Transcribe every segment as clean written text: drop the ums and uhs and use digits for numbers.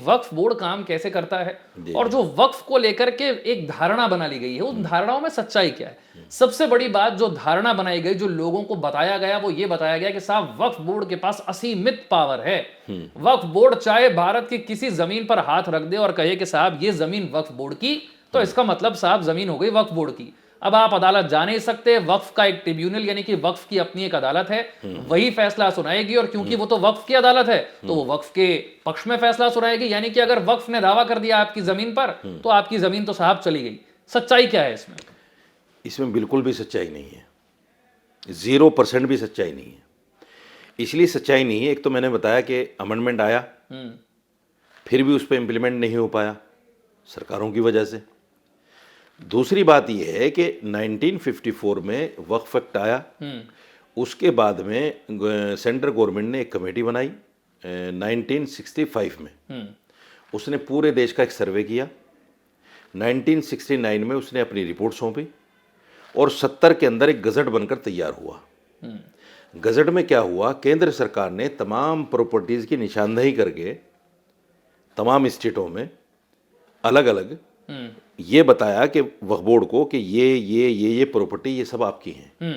वक्फ board काम कैसे करता है जी। और जो वक्फ को लेकर के एक धारणा बना ली गई है, उन धारणाओं में सच्चाई क्या है। सबसे बड़ी बात जो धारणा बनाई गई, जो लोगों को बताया गया, वो ये बताया गया कि साहब वक्फ बोर्ड के पास असीमित पावर है। वक्फ बोर्ड चाहे भारत की किसी जमीन पर हाथ रख दे और कहे कि साहब ये जमीन वक्फ बोर्ड की, तो इसका मतलब साहब जमीन हो गई वक्फ बोर्ड की। अब आप अदालत जा नहीं सकते, वक्फ का एक ट्रिब्यूनल यानी कि वक्फ की अपनी एक अदालत है, वही फैसला सुनाएगी। और क्योंकि वो तो वक्फ की अदालत है, तो वो वक्फ के पक्ष में फैसला सुनाएगी। यानी कि अगर वक्फ ने दावा कर दिया आपकी जमीन पर, तो आपकी जमीन तो साहब चली गई। सच्चाई क्या है इसमें? इसमें बिल्कुल भी सच्चाई नहीं है, 0% भी सच्चाई नहीं है। इसलिए सच्चाई नहीं है, एक तो मैंने बताया कि अमेंडमेंट आया, फिर भी उस पर इम्प्लीमेंट नहीं हो पाया सरकारों की वजह से। दूसरी बात यह है कि 1954 में वक्फ एक्ट आया, उसके बाद में सेंट्रल गवर्नमेंट ने एक कमेटी बनाई 1965 में। उसने पूरे देश का एक सर्वे किया। 1969 में उसने अपनी रिपोर्ट सौंपी और 70 के अंदर एक गजट बनकर तैयार हुआ। गजट में क्या हुआ, केंद्र सरकार ने तमाम प्रॉपर्टीज़ की निशानदेही करके तमाम स्टेटों में अलग अलग ये बताया कि वक्फ बोर्ड को कि ये प्रॉपर्टी ये सब आपकी हैं।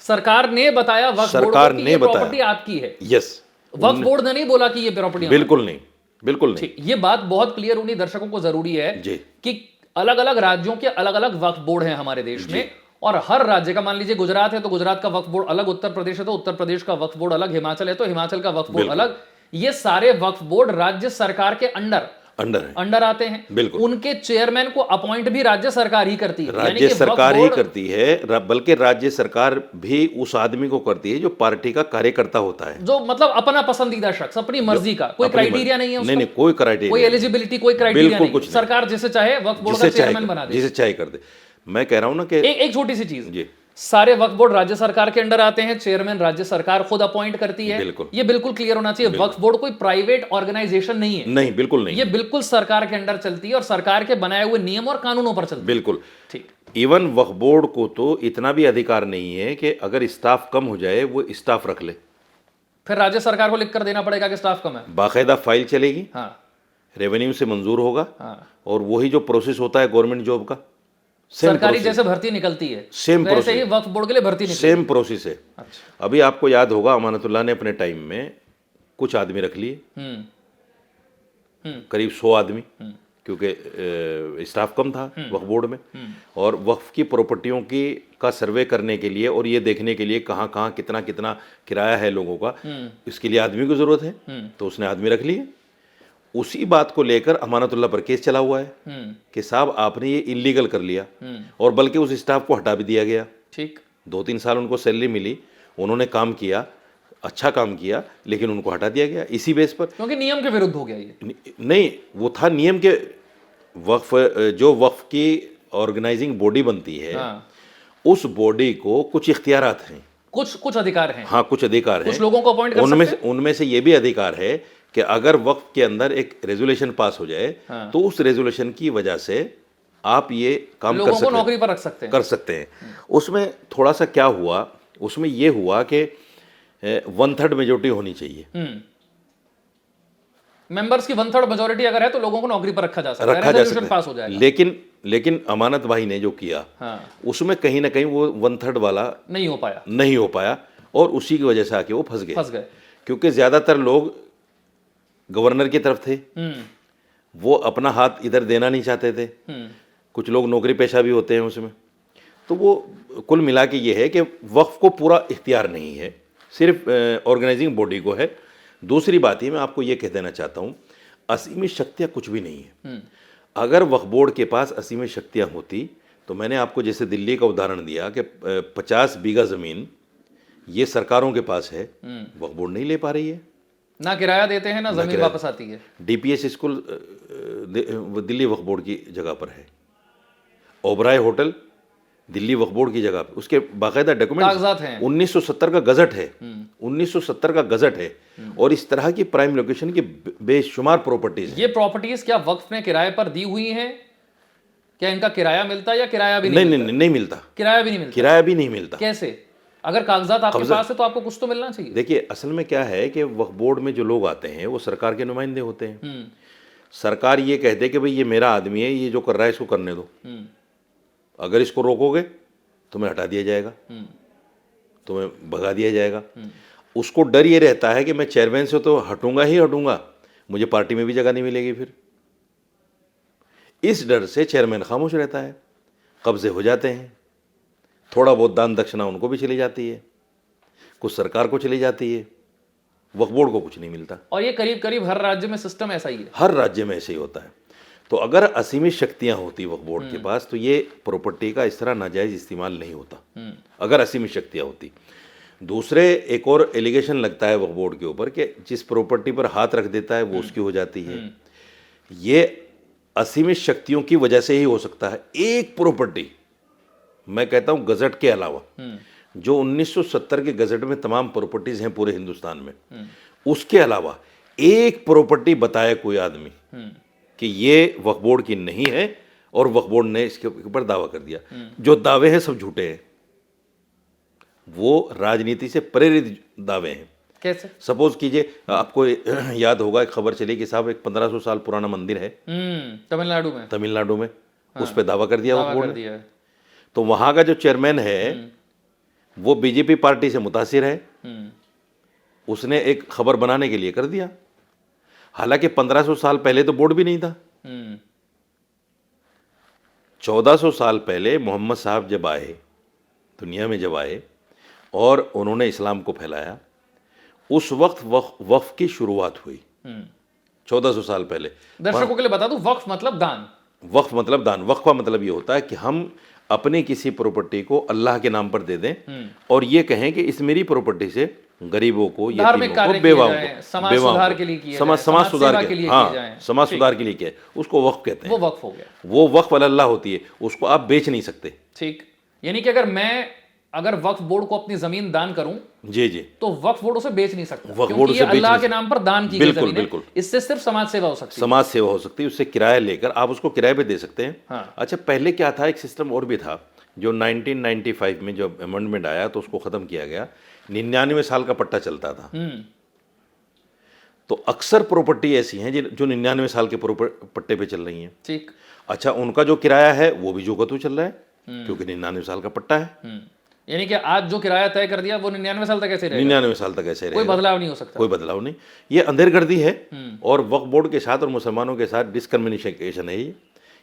सरकार ने बताया वक्फ बोर्ड सरकार को कि ने ये बताया प्रॉपर्टी आपकी है। यस, वक्फ बोर्ड ने नहीं बोला कि ये प्रॉपर्टी बिल्कुल नहीं, बिल्कुल नहीं। ये बात बहुत क्लियर होनी दर्शकों को जरूरी है जी। कि अलग अलग राज्यों के अलग अलग वक्फ बोर्ड हैं हमारे देश में, और हर राज्य का, मान लीजिए गुजरात है तो गुजरात का वक्फ बोर्ड अलग, उत्तर प्रदेश है तो उत्तर प्रदेश का वक्फ बोर्ड अलग, हिमाचल है तो हिमाचल का वक्फ बोर्ड अलग। ये सारे वक्फ बोर्ड राज्य सरकार के अंडर आते हैं। बिल्कुल। उनके चेयरमैन को अपॉइंट भी राज्य सरकार ही करती है। राज्य सरकार ही करती है, बल्कि राज्य सरकार भी उस आदमी को करती है जो पार्टी का कार्यकर्ता होता है, जो मतलब अपना पसंदीदा शख्स, अपनी मर्जी का, कोई क्राइटेरिया नहीं है उसका। नहीं, कोई क्राइटेरिया, कोई एलिजिबिलिटी, कोई क्राइटेरिया नहीं, कुछ सरकार जिसे चाहे वक्फ बोर्ड का चेयरमैन बना दे, जिसे चाहे कर दे। मैं कह रहा हूं ना कि एक छोटी सी चीज, सारे वक्फ बोर्ड राज्य सरकार के अंडर आते हैं, चेयरमैन राज्य सरकार खुद अपॉइंट करती है। ये बिल्कुल क्लियर होना चाहिए। वक्फ बोर्ड कोई प्राइवेट ऑर्गेनाइजेशन नहीं है, नहीं, बिल्कुल नहीं। ये बिल्कुल सरकार के अंडर चलती है और सरकार के बनाए हुए नियम और कानूनों पर चलती है। बिल्कुल ठीक। इवन वक्फ बोर्ड को तो इतना भी अधिकार नहीं है कि अगर स्टाफ कम हो जाए वो स्टाफ रख ले, फिर राज्य सरकार को लिखकर देना पड़ेगा कि स्टाफ कम है। बाकायदा फाइल चलेगी, हाँ, रेवेन्यू से मंजूर होगा, हाँ, और वही जो प्रोसेस होता है गवर्नमेंट जॉब का, सरकारी जैसे भर्ती निकलती है, सेम प्रोसेस, वैसे ही वक्फ बोर्ड के लिए भर्ती निकलती है, सेम प्रोसेस है। अच्छा। अभी आपको याद होगा अमानतुल्लाह ने अपने टाइम में कुछ आदमी रख लिए, करीब 100 आदमी, क्योंकि स्टाफ कम था वक्फ बोर्ड में, और वक्फ की प्रॉपर्टियों की का सर्वे करने के लिए और ये देखने के लिए कहाँ कहाँ कितना कितना किराया है लोगों का, इसके लिए आदमी की जरूरत है, तो उसने आदमी रख लिए। उसी बात को लेकर अमानतुल्लाह पर केस चला हुआ है कि साहब आपने ये इलीगल कर लिया, और बल्कि उस स्टाफ को हटा भी दिया गया। ठीक, 2-3 साल उनको सैलरी मिली, उन्होंने काम किया, अच्छा काम किया, लेकिन उनको हटा दिया गया इसी बेस पर, क्योंकि नियम के विरुद्ध हो गया ये। नहीं, वो था नियम के, वक्फ जो वक्फ की ऑर्गेनाइजिंग बॉडी बनती है, हाँ, उस बॉडी को कुछ इख्तियारात हैं, कुछ अधिकार हैं। हाँ, कुछ अधिकार हैं, कुछ लोगों को अपॉइंट कर सकते हैं। उनमें से ये भी अधिकार है कि अगर वक्फ के अंदर एक रेजोल्यूशन पास हो जाए, हाँ, तो उस रेजोल्यूशन की वजह से आप ये काम कर सकते हैं, नौकरी पर रख सकते हैं। उसमें थोड़ा सा क्या हुआ, उसमें ये हुआ कि 1/3 मेजोरिटी होनी चाहिए, मेंबर्स की 1/3 मेजोरिटी अगर है तो लोगों को नौकरी पर रखा जा सकता है, रेजोल्यूशन पास हो जाएगा। लेकिन अमानत भाई ने जो किया, हाँ, उसमें कहीं ना कहीं वो 1/3 वाला नहीं हो पाया, और उसी की वजह से आके वो फंस गए, क्योंकि ज्यादातर लोग गवर्नर की तरफ थे, वो अपना हाथ इधर देना नहीं चाहते थे, कुछ लोग नौकरी पेशा भी होते हैं उसमें। तो वो कुल मिला के ये है कि वक्फ को पूरा इख्तियार नहीं है, सिर्फ ऑर्गेनाइजिंग बॉडी को है। दूसरी बात ही मैं आपको ये कह देना चाहता हूँ, असीमित शक्तियाँ कुछ भी नहीं है। अगर वक्फ बोर्ड के पास असीमित शक्तियाँ होती तो मैंने आपको जैसे दिल्ली का उदाहरण दिया कि 50 बीघा ज़मीन ये सरकारों के पास है, वक्फ बोर्ड नहीं ले पा रही है, ना किराया देते हैं ना जमीन वापस आती है। DPS school Delhi Waqf board की जगह पर है, ओबराय होटल दिल्ली वक्फ बोर्ड की जगह पे, उसके बाकायदा डॉक्यूमेंट हैं, 1970 का गजट है, 1970 का गजट है, और इस तरह की प्राइम लोकेशन की बेशुमार प्रॉपर्टीज। ये प्रॉपर्टीज क्या वक्फ ने किराए पर दी हुई हैं? क्या इनका किराया मिलता है या किराया भी नहीं मिलता? किराया भी नहीं मिलता। कैसे? अगर कागजात आपके पास है तो आपको कुछ तो मिलना चाहिए। देखिए, असल में क्या है कि वक्फ बोर्ड में जो लोग आते हैं वो सरकार के नुमाइंदे होते हैं। सरकार ये कह दे कि भाई ये मेरा आदमी है, ये जो कर रहा है इसको करने दो, अगर इसको रोकोगे तुम्हें हटा दिया जाएगा, तुम्हें भगा दिया जाएगा। उसको डर ये रहता है कि मैं चेयरमैन से तो हटूंगा ही हटूंगा, मुझे पार्टी में भी जगह नहीं मिलेगी फिर। इस डर से चेयरमैन खामोश रहता है, कब्जे हो जाते हैं, थोड़ा बहुत दान दक्षिणा उनको भी चली जाती है, कुछ सरकार को चली जाती है, वक्फ बोर्ड को कुछ नहीं मिलता। और ये करीब करीब हर राज्य में सिस्टम ऐसा ही है, हर राज्य में ऐसे ही होता है। तो अगर असीमित शक्तियां होती वक्फ बोर्ड के पास तो ये प्रॉपर्टी का इस तरह नाजायज इस्तेमाल नहीं होता, अगर असीमित शक्तियां होती। दूसरे एक और एलिगेशन लगता है वक्फ बोर्ड के ऊपर कि जिस प्रॉपर्टी पर हाथ रख देता है वो उसकी हो जाती है। ये असीमित शक्तियों की वजह से ही हो सकता है। एक प्रॉपर्टी, मैं कहता हूं गजट के अलावा, जो 1970 के गजट में तमाम प्रॉपर्टीज हैं पूरे हिंदुस्तान में, उसके अलावा एक प्रॉपर्टी बताए कोई आदमी कि ये वक्फ बोर्ड की नहीं है और वक्फ बोर्ड ने इसके ऊपर दावा कर दिया। जो दावे हैं सब झूठे हैं, वो राजनीति से प्रेरित दावे हैं। कैसे? सपोज कीजिए, आपको याद होगा एक खबर चली कि साहब एक 1500 साल पुराना मंदिर है तमिलनाडु में, उस पर दावा कर दिया वक्फ बोर्ड ने। तो वहां का जो चेयरमैन है वो बीजेपी पार्टी से मुतासिर है, उसने एक खबर बनाने के लिए कर दिया। हालांकि 1500 साल पहले तो बोर्ड भी नहीं था। 1400 साल पहले मोहम्मद साहब जब आए, दुनिया में जब आए और उन्होंने इस्लाम को फैलाया, उस वक्त वक्फ की शुरुआत हुई 1400 साल पहले। दर्शकों के लिए बता दूं, वक्फ मतलब दान। वक्फ मतलब दान। वक्फ का मतलब ये होता है कि हम अपनी किसी प्रॉपर्टी को अल्लाह के नाम पर दे दें और ये कहें कि इस मेरी प्रॉपर्टी से गरीबों को, यतीमों को, बेवाओं को, समाज सुधार के लिए किया, समाज सुधार के लिए, हाँ, समाज सुधार के लिए किया, उसको वक्फ कहते हैं। वो वक्फ हो गया। वो वक्फ अल्लाह होती है, उसको आप बेच नहीं सकते। ठीक, यानी कि अगर वक्फ बोर्ड को अपनी जमीन दान करूं, जी, तो वक्फ बोर्ड उसे बेच नहीं सकता, वक्फ बोर्ड क्योंकि ये अल्लाह के नाम पर दान की गई जमीन है। बिल्कुल। इससे सिर्फ समाज सेवा हो सकती है। समाज सेवा हो सकती है, उससे किराया लेकर आप उसको किराए पे दे सकते हैं। हाँ। अच्छा, पहले क्या था, एक सिस्टम और भी था जो 1995 में जब अमेंडमेंट आया तो उसको खत्म किया गया। 99 साल का पट्टा चलता था। तो अक्सर प्रॉपर्टी ऐसी हैं जो 99 साल के पट्टे पे चल रही हैं। ठीक। अच्छा, उनका जो किराया है वो भी जोगतू चल रहा है, क्योंकि 99 साल का पट्टा है। यानी कि आज जो किराया तय कर दिया वो 99 साल तक ऐसे रहेगा। 99 साल तक ऐसे रहेगा, कोई बदलाव नहीं हो सकता। कोई बदलाव नहीं। ये अंधेरगर्दी है और वक्फ बोर्ड के साथ और मुसलमानों के साथ डिस्क्रिमिनेशन है ये।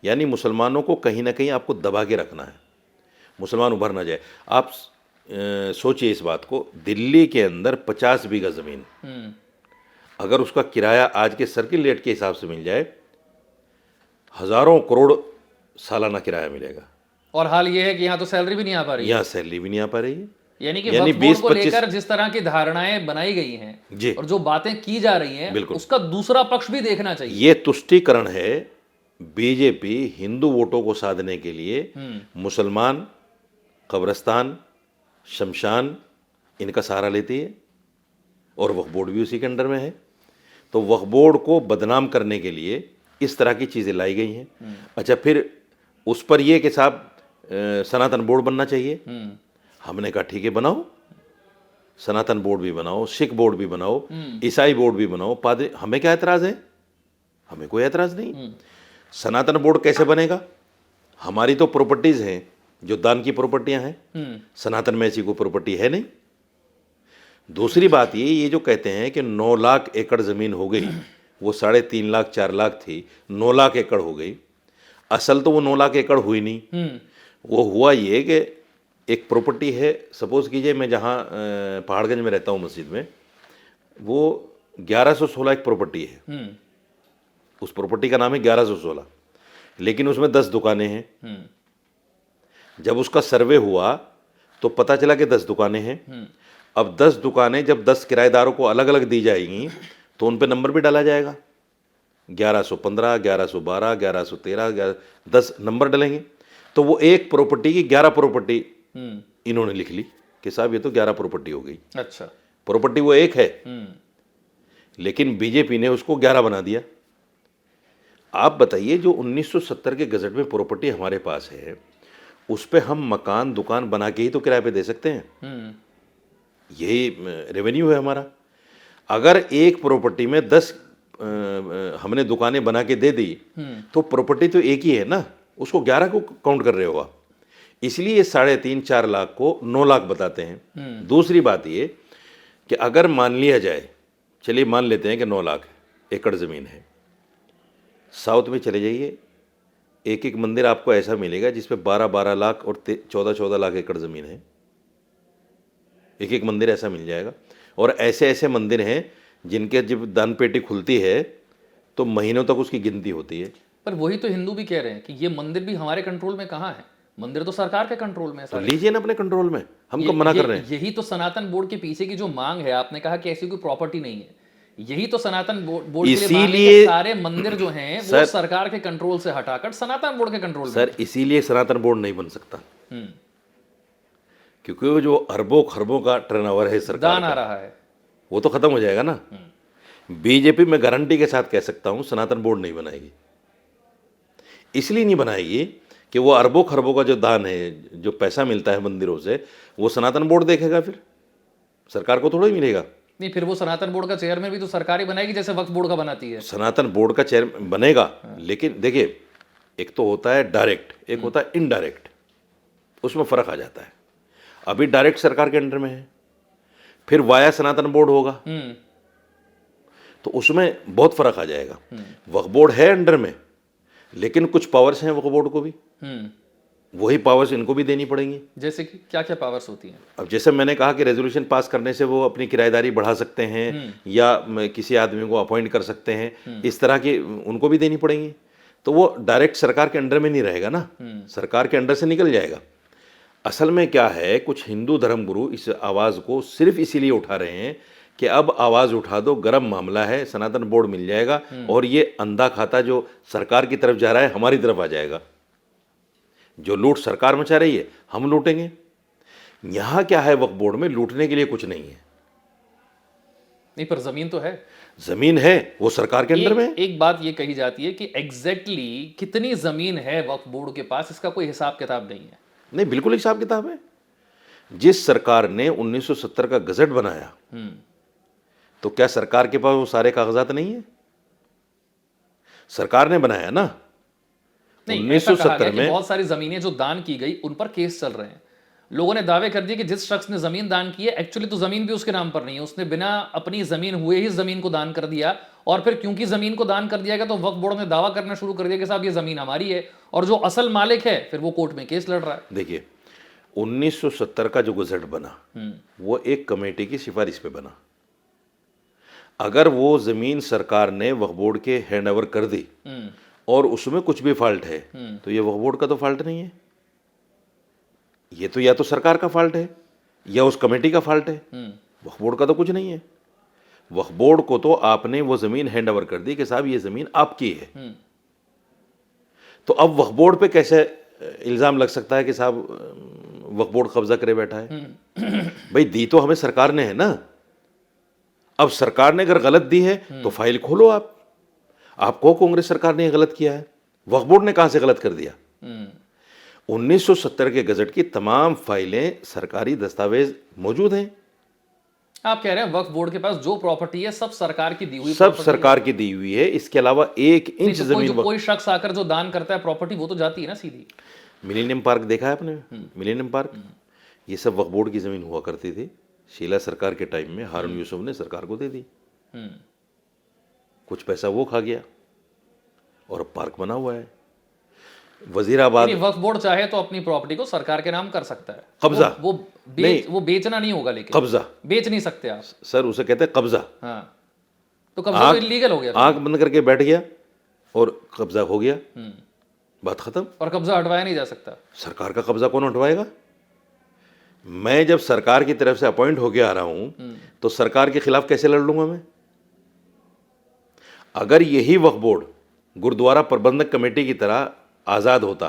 यानी मुसलमानों को कहीं ना कहीं आपको दबा के रखना है, मुसलमान उभर ना जाए। आप सोचिए इस बात को, दिल्ली के अंदर 50 बीघा ज़मीन, अगर उसका किराया आज के सर्किल रेट के हिसाब से मिल जाए, हज़ारों करोड़ सालाना किराया मिलेगा। और हाल ये है कि यहाँ तो सैलरी भी नहीं आ पा रही है। यहाँ सैलरी भी नहीं आ पा रही है। यानी कि वक्फ बोर्ड को लेकर जिस तरह की धारणाएं बनाई गई हैं और जो बातें की जा रही हैं, उसका दूसरा पक्ष भी देखना चाहिए। ये तुष्टीकरण है। बीजेपी हिंदू वोटों को साधने के लिए मुसलमान, कब्रिस्तान, शमशान, इनका सहारा लेती है और वक्फ बोर्ड भी उसी के अंडर में है। तो वक्फ बोर्ड को बदनाम करने के लिए इस तरह की चीज़ें लाई गई हैं। अच्छा, फिर उस पर यह कि साहब सनातन बोर्ड बनना चाहिए। हमने कहा ठीक है, बनाओ, सनातन बोर्ड भी बनाओ, सिख बोर्ड भी बनाओ, ईसाई बोर्ड भी बनाओ, पादरी, हमें क्या एतराज़ है? हमें कोई एतराज़ नहीं। सनातन बोर्ड कैसे बनेगा? हमारी तो प्रॉपर्टीज़ हैं जो दान की प्रॉपर्टियां हैं, सनातन में ऐसी कोई प्रॉपर्टी है नहीं। दूसरी बात ये जो कहते हैं कि 9 लाख एकड़ ज़मीन हो गई, वो 3.5 लाख 4 लाख थी, 9 लाख एकड़ हो गई। असल तो वो 9 लाख एकड़ हुई नहीं। वो हुआ ये कि एक प्रॉपर्टी है, सपोज कीजिए मैं जहाँ पहाड़गंज में रहता हूँ मस्जिद में, वो 1116 एक प्रॉपर्टी है। उस प्रॉपर्टी का नाम है 1116, लेकिन उसमें 10 दुकानें हैं। जब उसका सर्वे हुआ तो पता चला कि 10 दुकानें हैं। अब 10 दुकानें जब 10 किराएदारों को अलग अलग दी जाएंगी तो उन पे नंबर भी डाला जाएगा, 1115, 1112, 1113, 10 नंबर डलेंगे। तो वो एक प्रॉपर्टी की 11 प्रॉपर्टी इन्होंने लिख ली कि साहब ये तो 11 प्रॉपर्टी हो गई। अच्छा, प्रॉपर्टी वो एक है, लेकिन बीजेपी ने उसको 11 बना दिया। आप बताइए, जो 1970 के गजट में प्रॉपर्टी हमारे पास है, उस पे हम मकान दुकान बना के ही तो किराए पे दे सकते हैं। यही रेवेन्यू है हमारा। अगर एक प्रॉपर्टी में 10 हमने दुकानें बना के दे दी तो प्रॉपर्टी तो एक ही है ना, उसको 11 को काउंट कर रहे होगा, इसलिए ये 3.5-4 लाख को 9 लाख बताते हैं। दूसरी बात ये कि अगर मान लिया जाए, चलिए मान लेते हैं कि 9 लाख एकड़ ज़मीन है, साउथ में चले जाइए, एक एक मंदिर आपको ऐसा मिलेगा जिसपे 12-12 लाख और 14-14 लाख एकड़ ज़मीन है, एक एक मंदिर ऐसा मिल जाएगा। और ऐसे ऐसे मंदिर हैं जिनके जब दान पेटी खुलती है तो महीनों तक उसकी गिनती होती है। पर वही तो हिंदू भी कह रहे हैं कि ये मंदिर भी हमारे कंट्रोल में कहाँ है, मंदिर तो सरकार के कंट्रोल में है। तो लीजिए ना अपने कंट्रोल में, हम कब मना कर रहे हैं? यही तो सनातन बोर्ड के पीछे की जो मांग है, आपने कहा कि ऐसी कोई प्रॉपर्टी नहीं है, यही तो सनातन बोर्ड के लिए मांग है कि सारे मंदिर जो हैं वो सरकार के कंट्रोल से हटाकर सनातन बोर्ड के कंट्रोल में। सर इसीलिए सनातन बोर्ड नहीं बन सकता, क्योंकि वो जो अरबों खरबों का टर्नओवर है सरकार दान आ रहा है, वो तो खत्म हो जाएगा ना। बीजेपी में गारंटी के साथ कह सकता हूं सनातन बोर्ड नहीं बनाएगी। इसलिए नहीं बनाएगी कि वो अरबों खरबों का जो दान है, जो पैसा मिलता है मंदिरों से, वो सनातन बोर्ड देखेगा, फिर सरकार को थोड़ा ही मिलेगा। नहीं, फिर वो सनातन बोर्ड का चेयरमैन भी तो सरकार ही बनाएगी, जैसे वक्फ बोर्ड का बनाती है। सनातन बोर्ड का चेयरमैन बनेगा, लेकिन देखिए एक तो होता है डायरेक्ट, एक होता है इनडायरेक्ट, उसमें फर्क आ जाता है। अभी डायरेक्ट सरकार के अंडर में है, फिर वाया सनातन बोर्ड होगा तो उसमें बहुत फर्क आ जाएगा। वक्फ बोर्ड है अंडर में, लेकिन कुछ पावर्स हैं वक्फ बोर्ड को भी, वही पावर्स इनको भी देनी पड़ेंगी। जैसे कि क्या क्या पावर्स होती हैं? अब जैसे मैंने कहा कि रेजोल्यूशन पास करने से वो अपनी किराएदारी बढ़ा सकते हैं या किसी आदमी को अपॉइंट कर सकते हैं, इस तरह की उनको भी देनी पड़ेंगी। तो वो डायरेक्ट सरकार के अंडर में नहीं रहेगा ना, सरकार के अंडर से निकल जाएगा। असल में क्या है, कुछ हिंदू धर्मगुरु इस आवाज़ को सिर्फ इसीलिए उठा रहे हैं कि अब आवाज़ उठा दो, गर्म मामला है, सनातन बोर्ड मिल जाएगा और ये अंधा खाता जो सरकार की तरफ जा रहा है हमारी तरफ आ जाएगा। जो लूट सरकार मचा रही है हम लूटेंगे। यहां क्या है, वक्फ बोर्ड में लूटने के लिए कुछ नहीं है। नहीं, पर जमीन तो है, जमीन है, वो सरकार के अंदर में। एक बात ये कही जाती है कि एग्जैक्टली कितनी जमीन है वक्फ बोर्ड के पास, इसका कोई हिसाब किताब नहीं है। नहीं, बिल्कुल हिसाब किताब है। जिस सरकार ने 1970 का गजट बनाया तो क्या सरकार के पास वो सारे कागजात नहीं है? सरकार ने बनाया ना। 1970 में बहुत सारी जमीनें जो दान की गई उन पर केस चल रहे हैं। लोगों ने दावे कर दिए कि जिस शख्स ने जमीन दान की है, एक्चुअली तो जमीन भी उसके नाम पर नहीं है, उसने बिना अपनी जमीन हुए ही जमीन को दान कर दिया। और फिर क्योंकि जमीन को दान कर दिया गया तो वक्फ बोर्ड ने दावा करना शुरू कर दिया कि साहब ये जमीन हमारी है, और जो असल मालिक है फिर वो कोर्ट में केस लड़ रहा है। देखिए 1970 का जो गजट बना वो एक कमेटी की सिफारिश पे बना। अगर वो जमीन सरकार ने वक्फ बोर्ड के हैंड ओवर कर दी और उसमें कुछ भी फॉल्ट है तो ये वक्फ बोर्ड का तो फॉल्ट नहीं है, ये तो या तो सरकार का फॉल्ट है या उस कमेटी का फॉल्ट है। वक्फ बोर्ड का तो कुछ नहीं है। वक्फ बोर्ड को तो आपने वो जमीन हैंड ओवर कर दी कि साहब ये जमीन आपकी है। तो अब वक्फ बोर्ड पे कैसे इल्जाम लग सकता है कि साहब वक्फ बोर्ड कब्जा करे बैठा है? भाई दी तो हमें सरकार ने है ना। अब सरकार ने अगर गलत दी है तो फाइल खोलो, आपको कांग्रेस सरकार ने गलत किया है, वक्फ बोर्ड ने कहां से गलत कर दिया? 1970 के गजट की तमाम फाइलें, सरकारी दस्तावेज मौजूद हैं। आप कह रहे हैं वक्फ बोर्ड के पास जो प्रॉपर्टी है सब सरकार की दी हुई, सब सरकार की दी हुई है, इसके अलावा 1 इंच जमीन। कोई शख्स आकर जो दान करता है प्रॉपर्टी वो तो जाती है ना सीधी। मिलेनियम पार्क देखा है आपने? मिलेनियम पार्क, ये सब वक्फ बोर्ड की जमीन हुआ करती थी। शीला सरकार के टाइम में हारून यूसुफ ने सरकार को दे दी, कुछ पैसा वो खा गया और पार्क बना हुआ है। वजीराबाद वक्फ बोर्ड चाहे तो अपनी प्रॉपर्टी को सरकार के नाम कर सकता है, कब्जा। वो बेचना नहीं होगा, लेकिन कब्जा बेच नहीं सकते आप सर, उसे कहते हैं कब्जा। हाँ, तो कब्जा तो इलीगल हो गया। आंख बंद करके बैठ गया और कब्जा हो गया, बात खत्म। और कब्जा हटवाया नहीं जा सकता। सरकार का कब्जा कौन हटवाएगा? मैं जब सरकार की तरफ से अपॉइंट होके आ रहा हूं तो सरकार के खिलाफ कैसे लड़ लूंगा मैं? अगर यही वक्फ बोर्ड गुरुद्वारा प्रबंधक कमेटी की तरह आजाद होता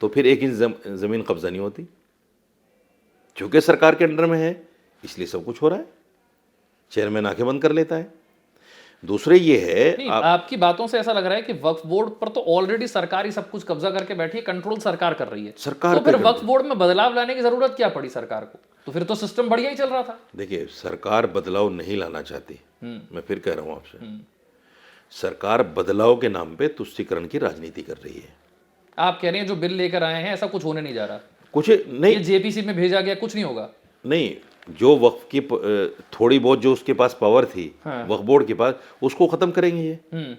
तो फिर 1 इंच जमीन कब्जा नहीं होती। चूंकि सरकार के अंडर में है इसलिए सब कुछ हो रहा है, चेयरमैन आंखें बंद कर लेता है। दूसरे ये है, आपकी बातों से ऐसा लग रहा है कि वक्फ बोर्ड पर तो ऑलरेडी सरकार ही सब कुछ कब्जा करके बैठी है, कंट्रोल सरकार कर रही है। सरकार तो फिर वक्फ बोर्ड में बदलाव लाने की जरूरत क्या पड़ी सरकार को? तो फिर तो सिस्टम बढ़िया ही चल रहा था। देखिए सरकार बदलाव नहीं लाना चाहती, मैं फिर कह रहा हूं आपसे। सरकार बदलाव के नाम पे तुष्टीकरण की राजनीति कर रही है। आप कह रहे हैं जो बिल लेकर आए हैं ऐसा कुछ होने नहीं जा रहा, कुछ नहीं, ये जेपीसी में भेजा गया, कुछ नहीं होगा। नहीं, जो वक्फ की थोड़ी बहुत जो उसके पास पावर थी, वक्फ बोर्ड के पास, उसको खत्म करेंगे ये।